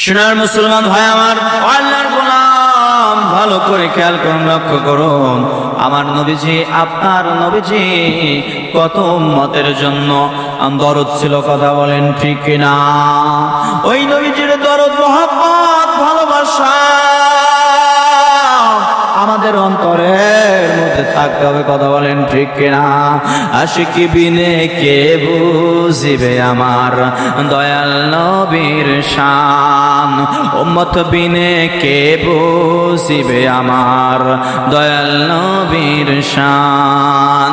সোনার মুসলমান ভাই আমার, আল্লাহর গোলাম, ভালো করে খেয়াল করুন, লক্ষ্য করুন। আমার নবীজি, আপনার নবীজি কত উম্মতের জন্য দরদ ছিল, কথা বলেন ঠিক কিনা? ওই নবীজির দরদ, মহব্বত, ভালোবাসা আমাদের অন্তরের মধ্যে থাকতে হবে, কথা বলেন ঠিক কিনা? আশিকি বিনে কে বুঝিবে আমার দয়াল নবীর শান, উম্মত বিনে কে বুঝিবে আমার দয়াল নবীর শান।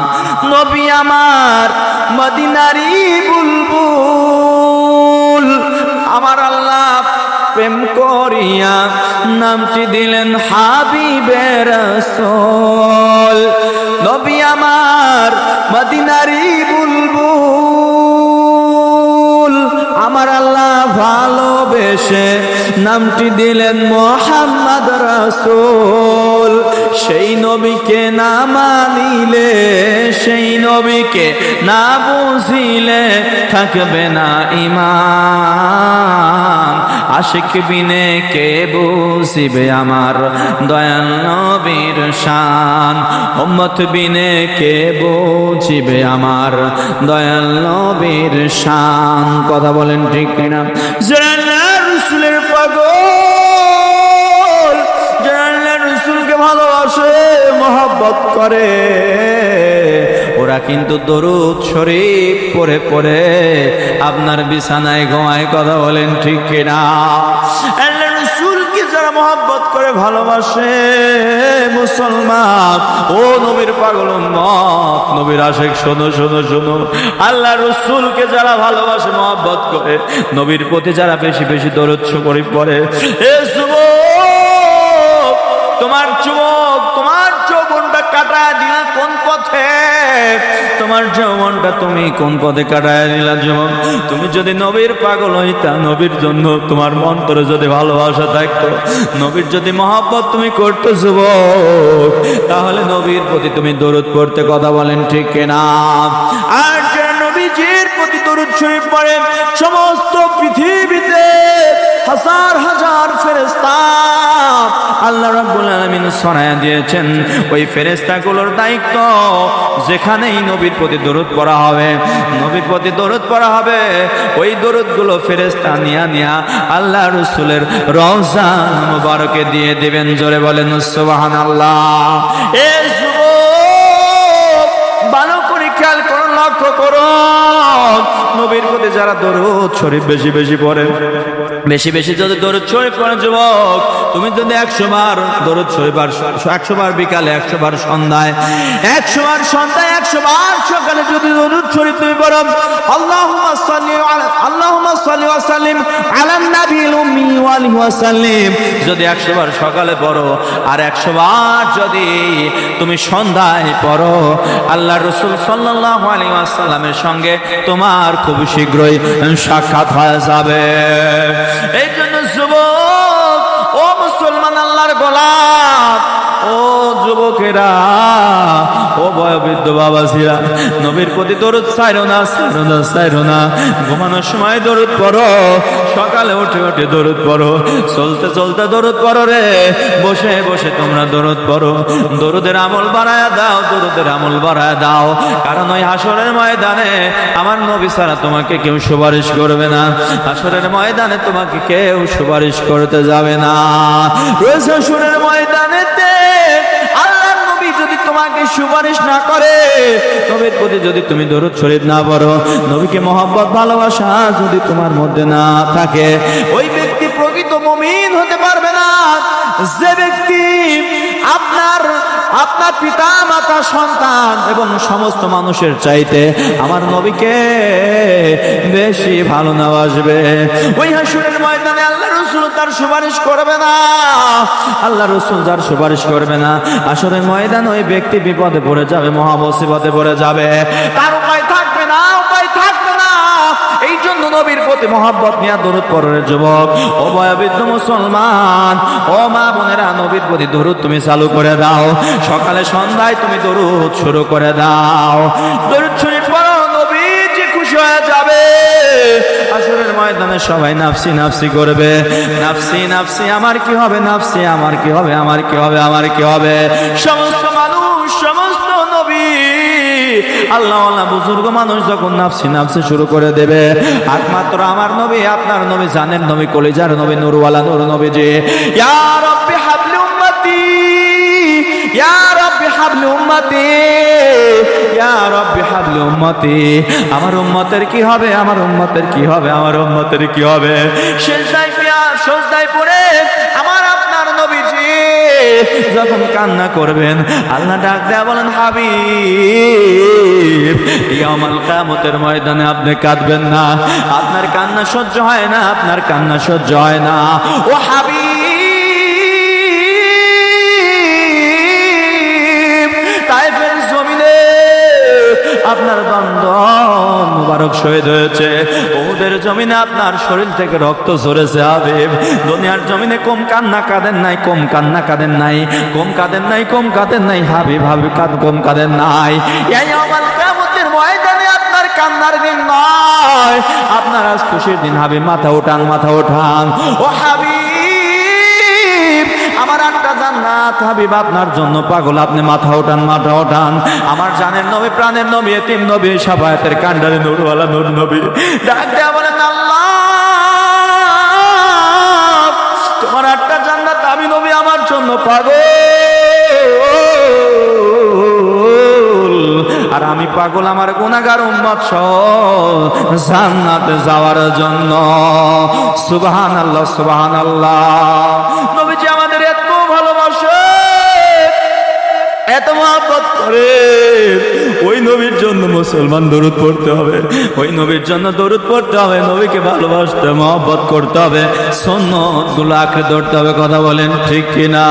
নবী আমার মদিনারি বুলবুল, আমার আল্লাহ প্রেম করিয়া নামটি দিলেন হাবিবে রাসূল। নবী আমার মদিনারি বুলবুল, আমার আল্লাহ ভালোবেসে নামটি দিলেন মুহাম্মদ রাসূল। সেই নবীকে না মানিলে, সেই নবীকে না বুঝিলে থাকবে না ঈমান। আশিক বিনে কে বুঝিবে আমার দয়াল নবীর শান, উম্মত বিনে কে বুঝিবে আমার দয়াল নবীর শান, কথা বলেন ঠিক কিনা? যারা রাসূলের পাগল, যারা রাসূলকে ভালোবাসে, মহব্বত করে, ওরা কিন্তু দরুদ শরীফ পড়ে পড়ে আপনার বিছানায় ঘুমায়, কথা বলেন ঠিক কিনা? আল্লাহর রাসূলকে যারা মহব্বত করে, ভালোবাসে, মুসলমান, ও নবীর পাগল উম্মত, নবীর আশিক, শোনো শোনো শোনো। আল্লাহর রাসূলকে যারা ভালোবাসে, মহব্বত করে, নবীর প্রতি যারা বেশি বেশি দরুদ শরীফ পড়ে, এ যুবক, তোমার যৌবনটা কাটায় দিলা কোন পথে? তোমার যৌবনটা তুমি কোন পথে কাটায় দিলা যুবক? তুমি যদি নবীর পাগল হইতা, নবীর জন্য তোমার অন্তরে যদি ভালোবাসা থাকতো, নবীর যদি মহব্বত তুমি করতে যুবক, তাহলে নবীর প্রতি তুমি দরুদ পড়তে, কথা বলেন ঠিক কিনা? আর যারা নবীজির প্রতি দরুদ শরীফ পড়ে, সমস্ত পৃথিবীতে হাজার হাজার ফেরেশতা আল্লাহ রাব্বুল আলামিন শোনায়া দিয়েছেন। ওই ফেরেশতাগুলোর দায়িত্ব, যেখানেই নবীর প্রতি দরুদ পড়া হবে, নবীর প্রতি দরুদ পড়া হবে, ওই দরুদগুলো ফেরেশতা নিয়া আল্লাহ রাসূলের রওজা মুবারকে দিয়ে দিবেন। জোরে বলেন সুবহানাল্লাহ। এ যুবক, ভালো করে খেয়াল করুন, লক্ষ্য করুন। নবীর প্রতি যারা দরুদ শরীফ বেশি বেশি পড়ে, বেশি বেশি যদি দরুদ শরীফ পড়ে যুবক, তুমি যদি 100 বার দরুদ শরীফ, 100 বার বিকালে, 100 বার সন্ধ্যায়, 100 বার সন্ধ্যায়, 100 বার সকালে যদি দরুদ শরীফ তুমি পড়ো, আল্লাহুম্মা সাল্লি ওয়া সাল্লিম আলান নাবিয়িল উম্মি ওয়া আলিহি ওয়া সাল্লিম, যদি 100 বার সকালে পড়ো আর 100 বার যদি তুমি সন্ধ্যায় পড়ো, আল্লাহর রাসূল সাল্লাল্লাহু আলাইহি ওয়াসাল্লামের সঙ্গে তোমার খুব শীঘ্রই সাক্ষাৎ হয়ে যাবে। এই জন্য যুবক, ও মুসলমান, আল্লাহর গোলাম, ও যুবকেরা, ও বয়োবৃদ্ধ বাবাজিরা, নবীর প্রতি দরুদ ছাইরো না, ছাইরো না, ছাইরো না। ঘুমানোর সময় দরুদ পড়ো, সকালে উঠে উঠে দরুদ পড়ো, চলতে চলতে দরুদ পড়ো রে, বসে বসে তোমরা দরুদ পড়ো। দরুদের আমল বাড়ায়া দাও, দরুদের আমল বাড়ায়া দাও, কারণ ওই হাসরের ময়দানে আমার নবী ছাড়া তোমাকে কেউ সুপারিশ করবে না। হাসরের ময়দানে তোমাকে কেউ সুপারিশ করতে যাবে না। রোজ হাসরের ময়দানেতে আল্লাহর নবী যদি তোমাকে সুপারিশ না করে, নবীর প্রতি যদি তুমি দরুদ শরীফ না পড়ো, নবীকে মহব্বত, ভালোবাসা যদি তোমার মধ্যে না থাকে, ওই ব্যক্তি প্রকৃত মুমিন হতে পারবে না। যে ব্যক্তি আপনার পিতা মাতা, সন্তান এবং সমস্ত মানুষের চাইতে আমার নবীকে বেশি ভালো না বাসবে, ওই হাসরের ময়দানে আল্লাহ রাসূল তার সুপারিশ করবে না। আল্লাহ রাসূল যার সুপারিশ করবে না, হাসরের ময়দানে ওই ব্যক্তি বিপদে পড়ে যাবে, মহা মুসিবতে পড়ে যাবে, তার উপায় থাকবে না, উপায় থাকবে না। এই জন্য নবীর প্রতি মহব্বত নিয়ে দরুদ পড়ো রে যুবক, ও বয়োবৃদ্ধ মুসলমান, ও মা বোনেরা, নবীর প্রতি দরুদ তুমি চালু করে দাও, সকালে সন্ধ্যায় তুমি দরুদ শুরু করে দাও। দরুদ শরীফ পড়ো, নবী যে খুশি হয়ে যাবে। আসরের ময়দানে সবাই নাফসি নাফসি করবে, নাফসি নাফসি, আমার কি হবে, নাফসি আমার কি হবে, আমার কি হবে, আমার কি হবে। সমস্ত মানুষ, সমস্ত নবী, আল্লাহ আল্লাহ বুজুর্গ মানুষ যখন নাফসি নাফসি শুরু করে দেবে, একমাত্র আমার নবী, আপনার নবী, জানের নবী, কলিজার নবী, নূরওয়ালা নূর নবীজি, ইয়া রাব্বি হাবলি উম্মতি, ইয়া রাব্বি হাবলি উম্মতি, ইয়া রাব্বি হাবলি উম্মতি, আমার উম্মতের কি হবে, আমার উম্মতের কি হবে, আমার উম্মতের কি হবে। সেজদায় সেজদায় পড়ে আমার আপনার নবীজি যখন কান্না করবেন, আল্লাহ ডাক দেয়া বলেন, হাবিব ইয়াউমুল কিয়ামতের ময়দানে আপনি কাঁদবেন না, আপনার কান্না সহ্য হয় না, আপনার কান্না সহ্য হয় না। ও হাবিব, তায়েফের জমিনে আপনার দন্দন মুবারক শহীদ হয়েছে, ওদের জমিনে আপনার শরীর থেকে রক্ত ঝরেছে। হাবিব, দুনিয়ার জমিনে কম কান্না কাঁদেন নাই, কম কান্না কাঁদেন নাই, কম কাঁদেন নাই, কম কাঁদেন নাই। হাবিব হাবিব কম কাঁদেন নাই। এই ইয়াউমুল কিয়ামতের ময়দানে আপনার কান্নার দিন নয়, আপনার আজ খুশির দিন। হাবিব, মাথা ওঠান, মাথা ওঠান। ও হাবিব, আমার একটা জান্নাত হাবিব আপনার জন্য পাগল, আপনি মাথা ওঠান, মাথা ওঠান। আমার জানের নবী, প্রাণের নবী, এতিম নবী, শাফায়াতের কান্ডারি নূরওয়ালা নূর নবী ডাক দেয়া বলেন, আল্লাহ তোমার একটা জান্নাত, আমি নবী আমার জন্য পাগল, আর আমি পাগল আমার গুনাহগার উম্মত সহ জান্নাতে যাওয়ার জন্য। সুবহানাল্লাহ, সুবহানাল্লাহ। নবীজি আমাদের এত ভালোবাসে, এত মহব্বত করে, ওই নবীর জন্য মুসলমান দরুদ পড়তে হবে, ওই নবীর জন্য দরুদ পড়তে হবে, নবীকে ভালোবাসতে, মহব্বত করতে হবে, সুন্নতগুলো আঁকড়ে ধরতে হবে। কথা বলেন ঠিক কিনা?